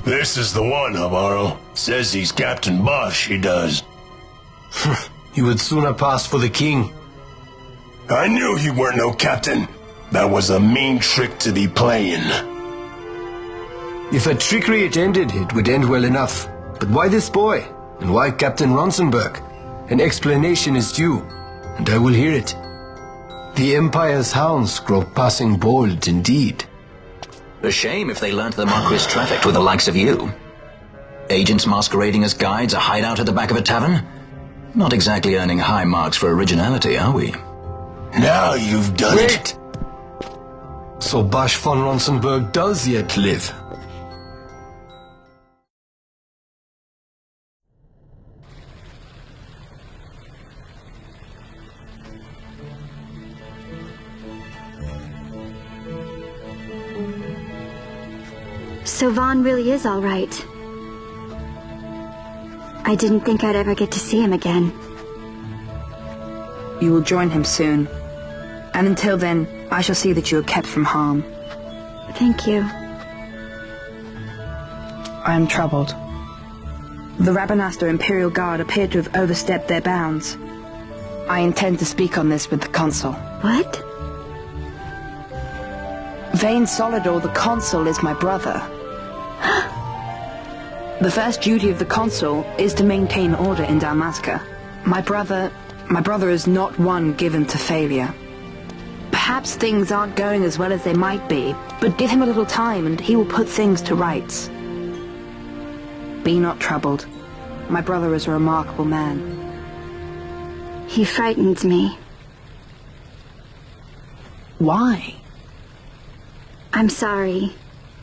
This is the one, Amaro. Says he's Captain Bosch, he does. You would sooner pass for the king. I knew he weren't no captain. That was a mean trick to be playing. If a trickery it ended, it would end well enough. But why this boy? And why Captain Ronsenberg? An explanation is due, and I will hear it. The Empire's hounds grow passing bold indeed. A shame if they learnt the Marquis trafficked with the likes of you. Agents masquerading as guides, a hideout at the back of a tavern? Not exactly earning high marks for originality, are we? Now you've done it. Wait! So Bosch von Ronsenberg does yet live. So Vaughn really is all right. I didn't think I'd ever get to see him again. You will join him soon. And until then, I shall see that you are kept from harm. Thank you. I am troubled. The Rabanastre Imperial Guard appear to have overstepped their bounds. I intend to speak on this with the Consul. What? Vane Solidor, the Consul, is my brother. The first duty of the Consul is to maintain order in Dalmasca. My brother is not one given to failure. Perhaps things aren't going as well as they might be, but give him a little time and he will put things to rights. Be not troubled. My brother is a remarkable man. He frightens me. Why? I'm sorry.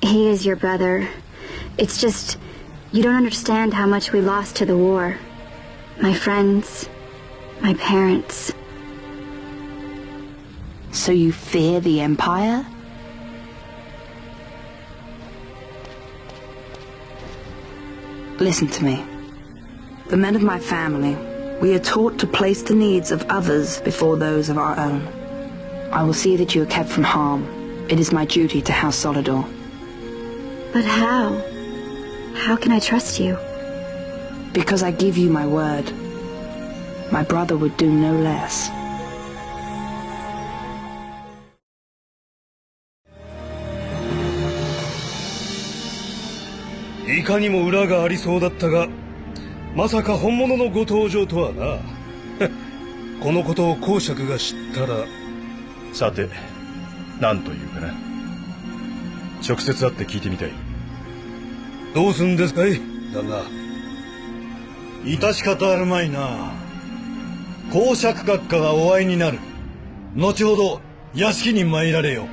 He is your brother. It's just, you don't understand how much we lost to the war. My friends, my parents. So you fear the Empire? Listen to me. The men of my family, we are taught to place the needs of others before those of our own. I will see that you are kept from harm. It is my duty to House Solidor. But how? How can I trust you? Because I give you my word. My brother would do no less. I いかにも裏がありそうだったが、まさか本物のご登場とはな。このことを公爵が知ったら。さて、何というかな。直接会って聞いてみたい。どうすんですかい、旦那。致し方あるまいな。公爵閣下がお会いになる。後ほど屋敷に参られよ。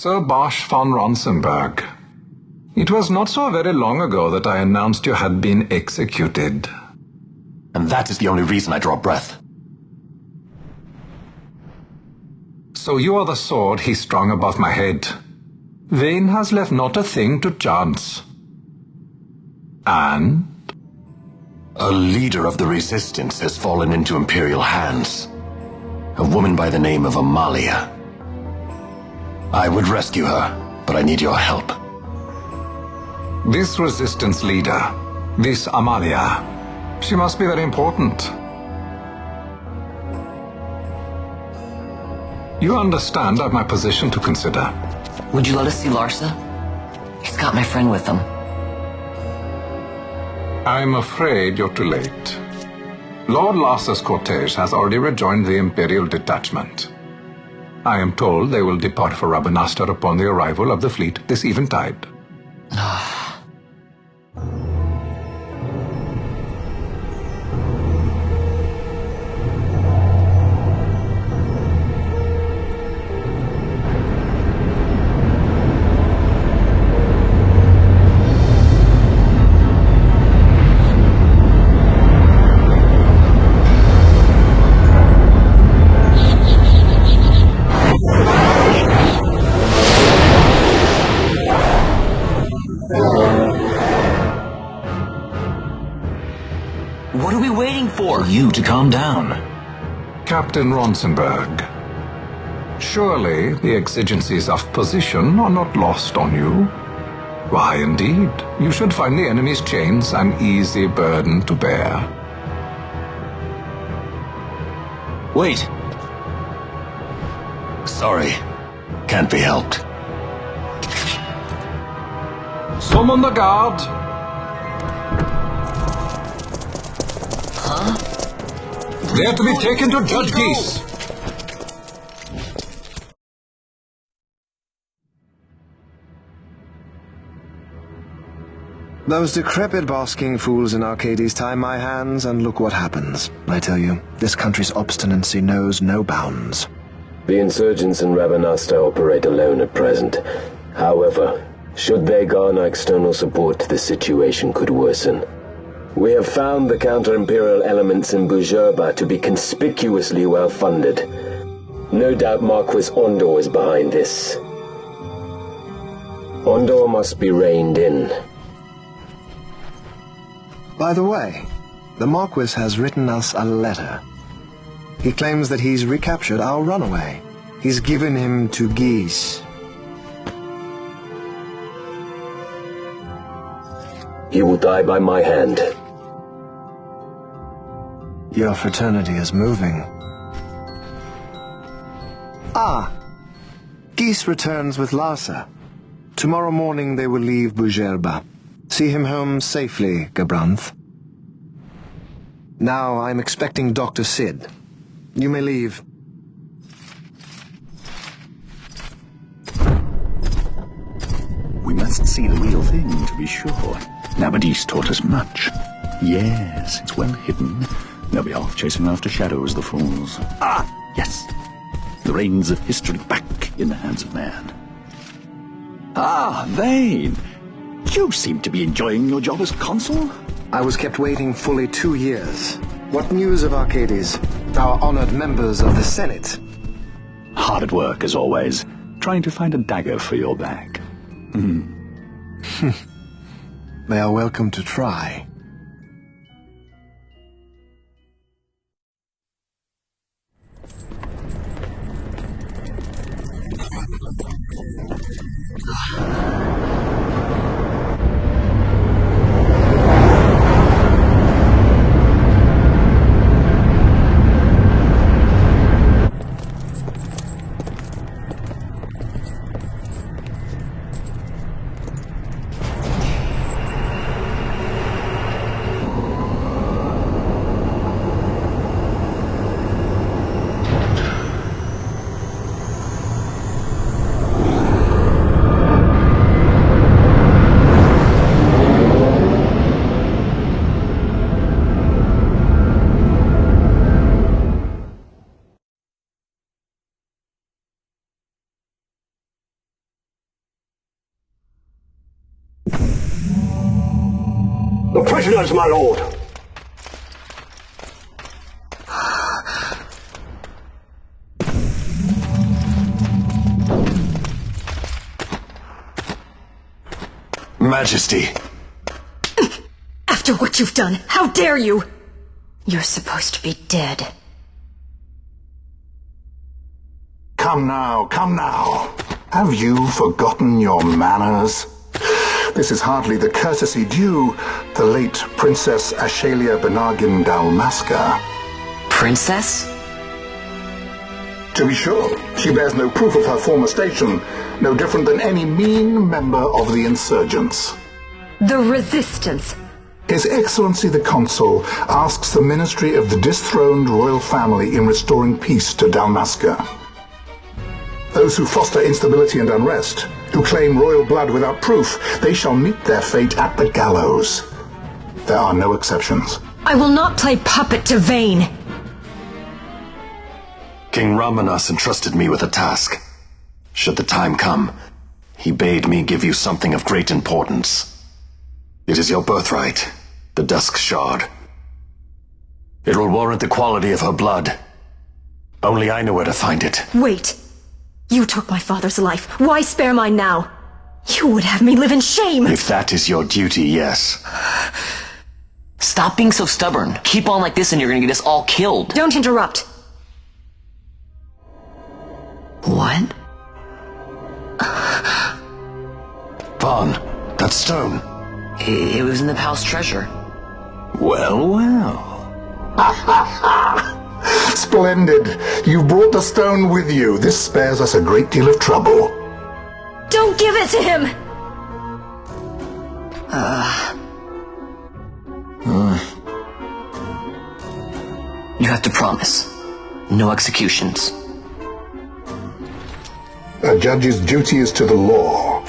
Sir Bosch von Ronsenberg. It was not so very long ago that I announced you had been executed. And that is the only reason I draw breath. So you are the sword he strung above my head. Vane has left not a thing to chance. And? A leader of the resistance has fallen into Imperial hands. A woman by the name of Amalia. I would rescue her, but I need your help. This resistance leader, this Amalia, she must be very important. You understand I've my position to consider. Would you let us see Larsa? He's got my friend with him. I'm afraid you're too late. Lord Larsa's cortege has already rejoined the Imperial detachment. I am told they will depart for Rabanastre upon the arrival of the fleet this eventide. to calm down. Captain Ronsenberg, surely the exigencies of position are not lost on you. Why, indeed, you should find the enemy's chains an easy burden to bear. Wait. Sorry. Can't be helped. Summon the guard! Huh? They are to be taken to Judge Geese. Those decrepit basking fools in Arcades tie my hands, and look what happens. I tell you, this country's obstinacy knows no bounds. The insurgents in Rabanasta operate alone at present. However, should they garner external support, the situation could worsen. We have found the counter-imperial elements in Bujurba to be conspicuously well-funded. No doubt Marquis Ondor is behind this. Ondor must be reined in. By the way, the Marquis has written us a letter. He claims that he's recaptured our runaway. He's given him to Geese. He will die by my hand. Your fraternity is moving. Ah! Geese returns with Larsa. Tomorrow morning they will leave Bujerba. See him home safely, Gabranth. Now I'm expecting Dr. Sid. You may leave. We must see the real thing, to be sure. Nabadis taught us much. Yes, it's well hidden. They'll be off chasing after shadows, the fools. Ah, yes. The reins of history back in the hands of man. Ah, Vane. You seem to be enjoying your job as consul? I was kept waiting fully 2 years. What news of Arcades? Our honored members of the Senate? Hard at work, as always, trying to find a dagger for your back. They are welcome to try. The prisoners, my lord! Majesty. After what you've done, how dare you? You're supposed to be dead. Come now, come now. Have you forgotten your manners? This is hardly the courtesy due the late Princess Ashalia Benargin Dalmasca. Princess? To be sure, she bears no proof of her former station, no different than any mean member of the insurgents. The Resistance. His Excellency the Consul asks the ministry of the dethroned royal family in restoring peace to Dalmasca. Those who foster instability and unrest, who claim royal blood without proof, they shall meet their fate at the gallows. There are no exceptions. I will not play puppet to Vane. King Ramanas entrusted me with a task. Should the time come, he bade me give you something of great importance. It is your birthright, the Dusk Shard. It will warrant the quality of her blood. Only I know where to find it. Wait. You took my father's life. Why spare mine now? You would have me live in shame. If that is your duty, yes. Stop being so stubborn. Keep on like this and you're gonna get us all killed. Don't interrupt. What? Vaughn, that stone. It was in the palace treasure. Well, well. Splendid. You've brought the stone with you. This spares us a great deal of trouble. Don't give it to him! You have to promise. No executions. A judge's duty is to the law.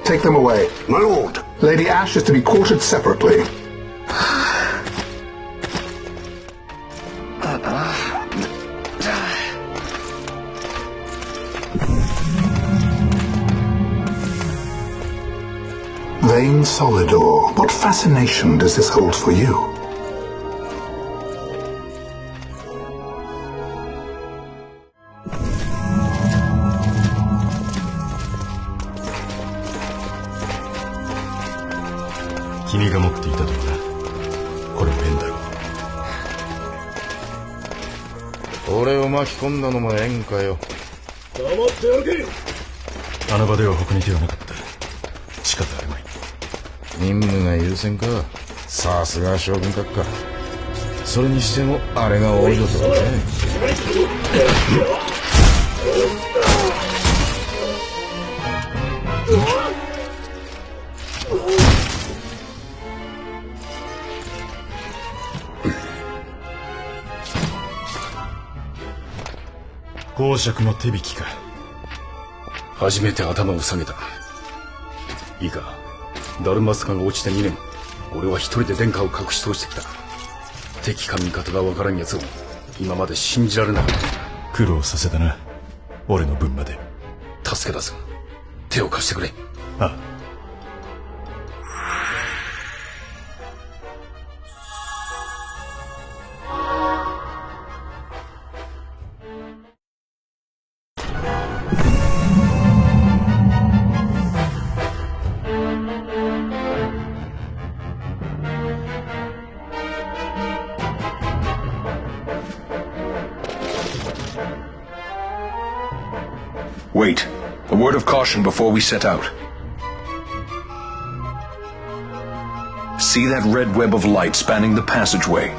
Take them away. My lord. Lady Ash is to be quartered separately. Vain Solidor, what fascination does this hold for you?公爵の手引きか。初めて頭を下げた。いいか、ダルマスカが落ちて2年、俺は一人で殿下を隠し通してきた。敵か味方がわからん奴を今まで信じられなかった。苦労させたな、俺の分まで。助け出す。手を貸してくれ。ああ。Wait. A word of caution before we set out. See that red web of light spanning the passageway?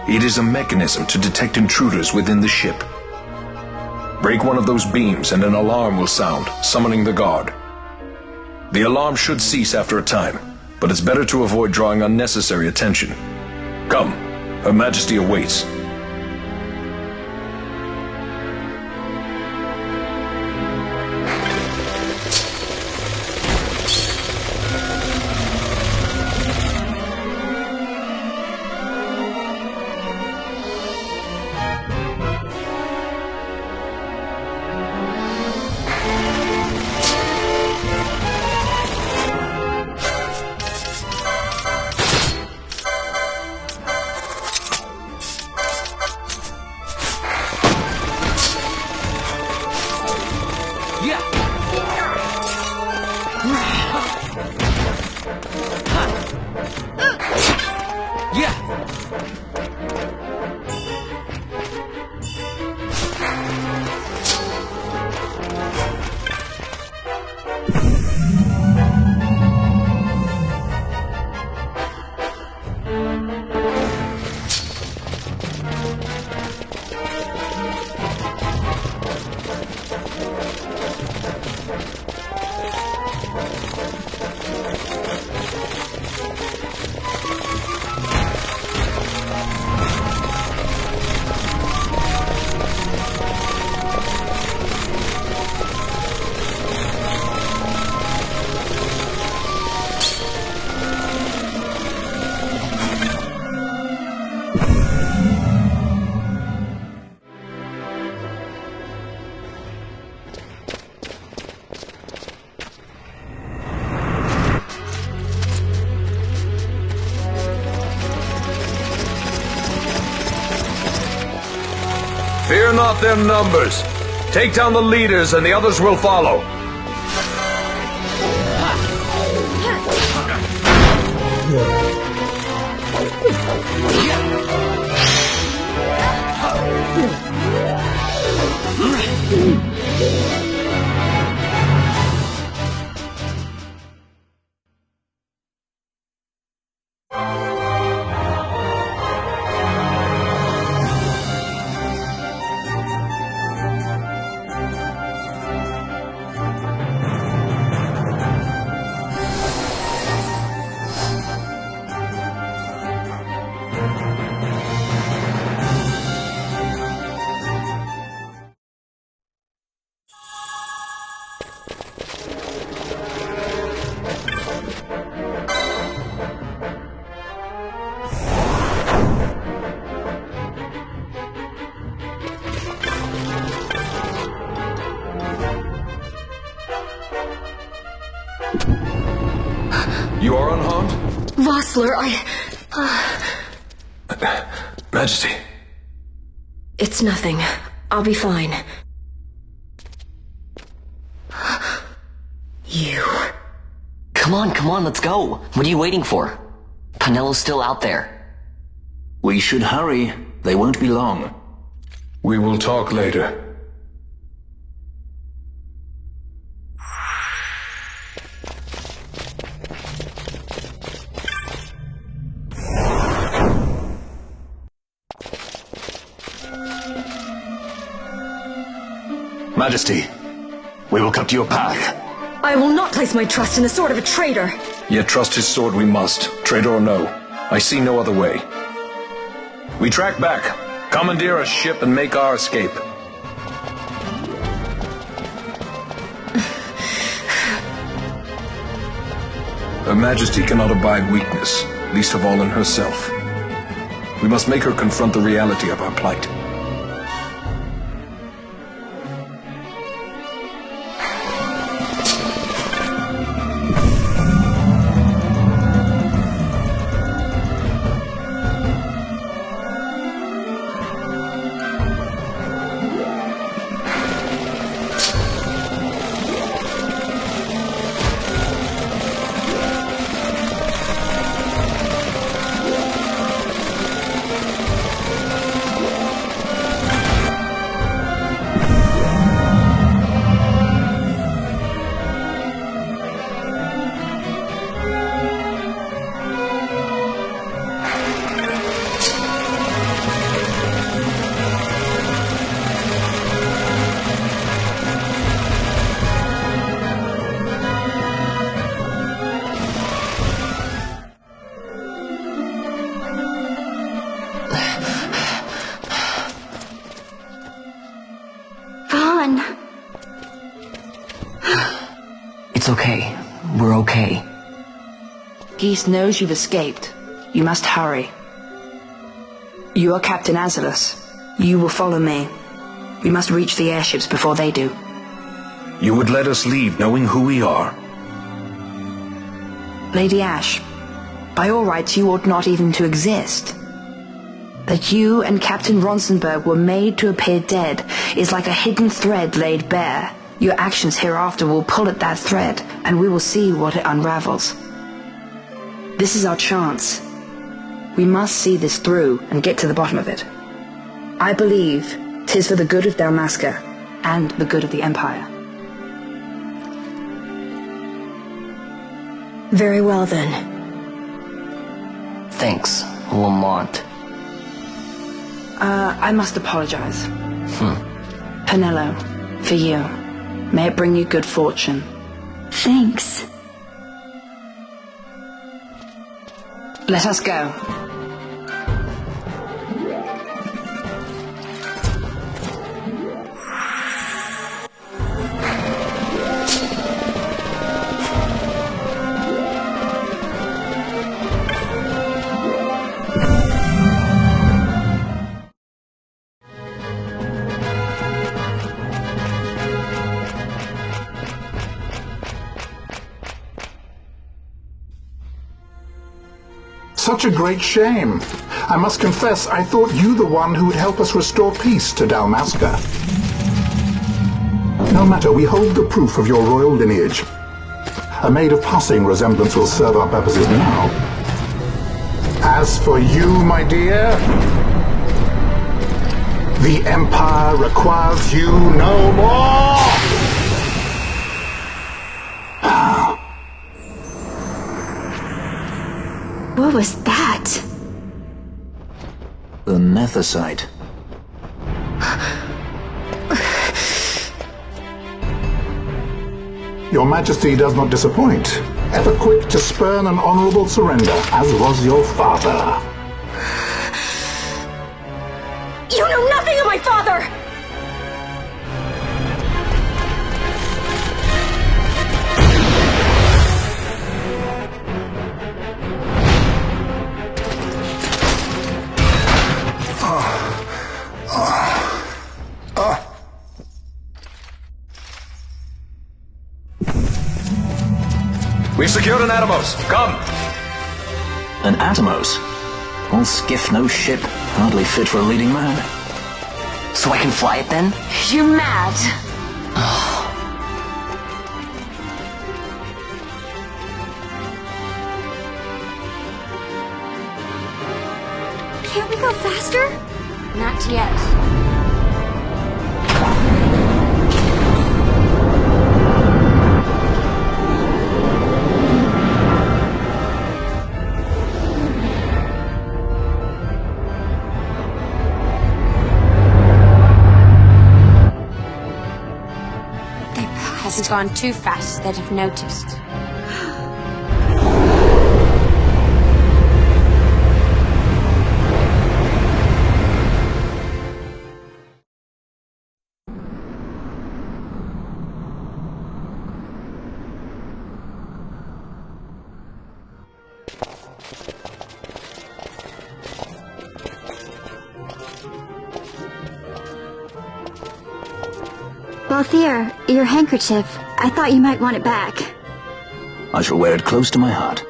It is a mechanism to detect intruders within the ship. Break one of those beams and an alarm will sound, summoning the guard. The alarm should cease after a time, but it's better to avoid drawing unnecessary attention. Come, Her Majesty awaits. Fear not their numbers. Take down the leaders and the others will follow. You are unharmed? Vossler, Majesty. It's nothing. I'll be fine. You. Come on, let's go. What are you waiting for? Penello's still out there. We should hurry. They won't be long. We will talk later. Majesty, we will cut your path. I will not place my trust in the sword of a traitor. Yet trust his sword we must, traitor or no. I see no other way. We track back, commandeer a ship and make our escape. Her Majesty cannot abide weakness, least of all in herself. We must make her confront the reality of our plight. It's okay. We're okay. Geese knows you've escaped. You must hurry. You are Captain Azalus. You will follow me. We must reach the airships before they do. You would let us leave knowing who we are? Lady Ash, by all rights you ought not even to exist. That you and Captain Ronsenberg were made to appear dead is like a hidden thread laid bare. Your actions hereafter will pull at that thread, and we will see what it unravels. This is our chance. We must see this through and get to the bottom of it. I believe 'tis for the good of Dalmasca and the good of the Empire. Very well then. Thanks, Lamont. I must apologize. Penello, for you. May it bring you good fortune. Thanks. Let us go. Such a great shame. I must confess, I thought you the one who would help us restore peace to Dalmasca. No matter, we hold the proof of your royal lineage. A maid of passing resemblance will serve our purposes now. As for you, my dear, the Empire requires you no more! What was that? The Nethicite. Your Majesty does not disappoint. Ever quick to spurn an honorable surrender, as was your father. You know nothing of my father! We We've secured an Atomos. Come! An Atomos? All skiff, no ship. Hardly fit for a leading man. So I can fly it then? You're mad. Can't we go faster? Not yet. Hasn't gone too fast that I've noticed. Balthier, your handkerchief. I thought you might want it back. I shall wear it close to my heart.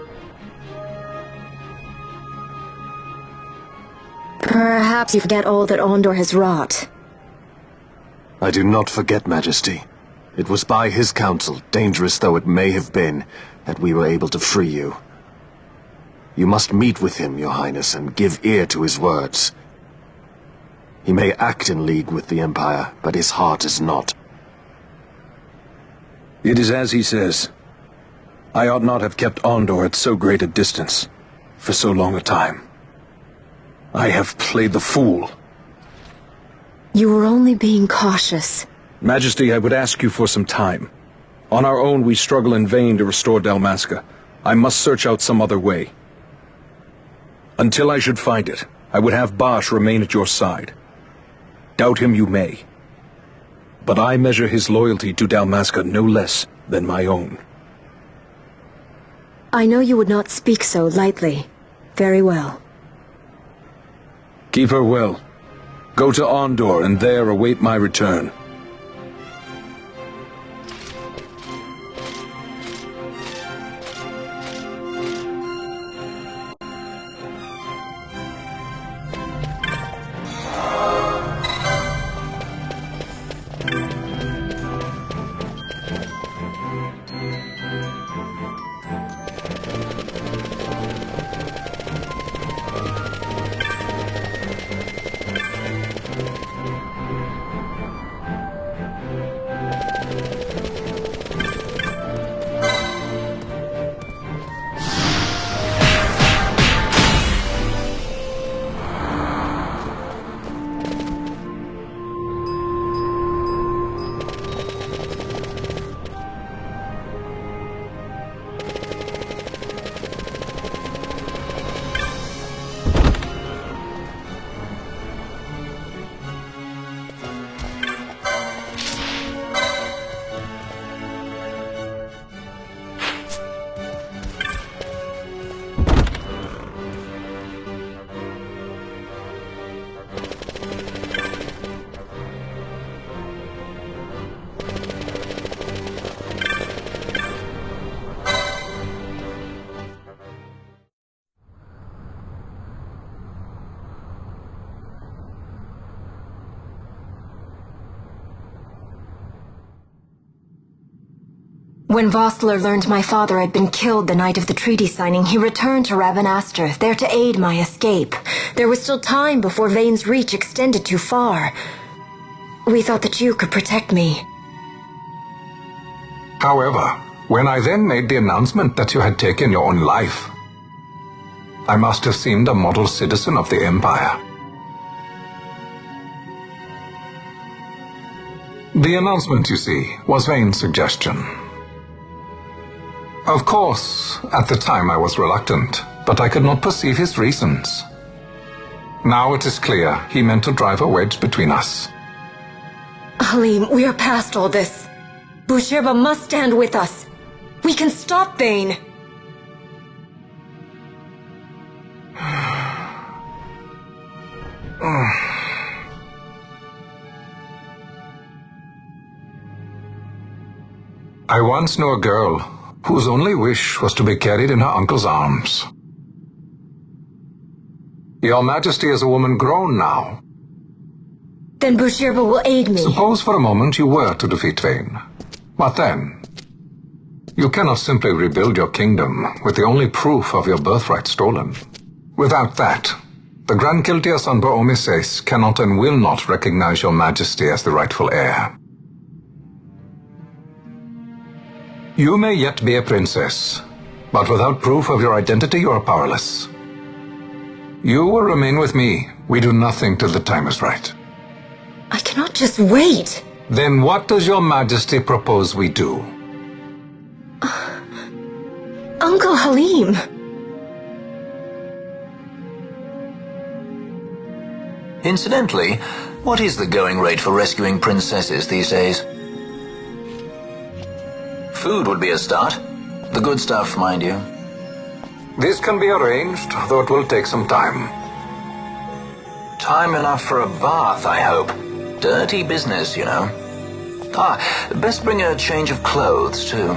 Perhaps you forget all that Ondor has wrought. I do not forget, Majesty. It was by his counsel, dangerous though it may have been, that we were able to free you. You must meet with him, Your Highness, and give ear to his words. He may act in league with the Empire, but his heart is not. It is as he says. I ought not have kept Ondor at so great a distance, for so long a time. I have played the fool. You were only being cautious. Majesty, I would ask you for some time. On our own, we struggle in vain to restore Dalmasca. I must search out some other way. Until I should find it, I would have Bosch remain at your side. Doubt him you may. But I measure his loyalty to Dalmasca no less than my own. I know you would not speak so lightly. Very well. Keep her well. Go to Ondor and there await my return. When Vossler learned my father had been killed the night of the treaty signing, he returned to Ravenastre, there to aid my escape. There was still time before Vane's reach extended too far. We thought that you could protect me. However, when I then made the announcement that you had taken your own life, I must have seemed a model citizen of the Empire. The announcement, you see, was Vane's suggestion. Of course, at the time I was reluctant, but I could not perceive his reasons. Now it is clear he meant to drive a wedge between us. Halim, we are past all this. Busherba must stand with us. We can stop Vane. I once knew a girl whose only wish was to be carried in her uncle's arms. Your Majesty is a woman grown now. Then Bushirba will aid me. Suppose for a moment you were to defeat Vayne. What then? You cannot simply rebuild your kingdom with the only proof of your birthright stolen. Without that, the Grand Kiltia Sunber Omises cannot and will not recognize your Majesty as the rightful heir. You may yet be a princess, but without proof of your identity you are powerless. You will remain with me. We do nothing till the time is right. I cannot just wait. Then what does your Majesty propose we do? Uncle Halim. Incidentally, what is the going rate for rescuing princesses these days? Food would be a start. The good stuff, mind you. This can be arranged, though it will take some time. Time enough for a bath, I hope. Dirty business, you know. Best bring a change of clothes, too.